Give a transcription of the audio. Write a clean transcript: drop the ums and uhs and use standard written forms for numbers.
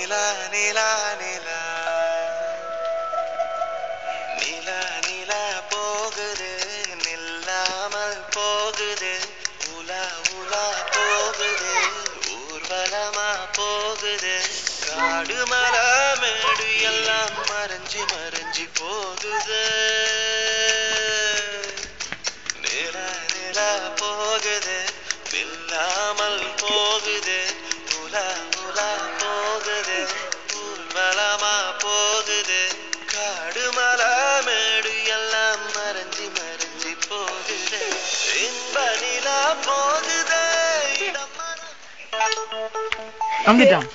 நிலா நிலா நிலா நிலா நிலா போகுது நில்லாமல் போகுது உலா உலா போகுது ஊர்வலமா போகுது காடு மலை மேடு எல்லாம் மறைஞ்சு மறைஞ்சு போகுது நிலா நிலா போகுது நில்லாமல் போகுது உலா உலா போகுது ஊர்வலமா போகுது காடு மலை மேடு எல்லாம் மறைஞ்சு மறைஞ்சு போகுது இன்ப நிலா போகுது இடம் வந்துட்டான்.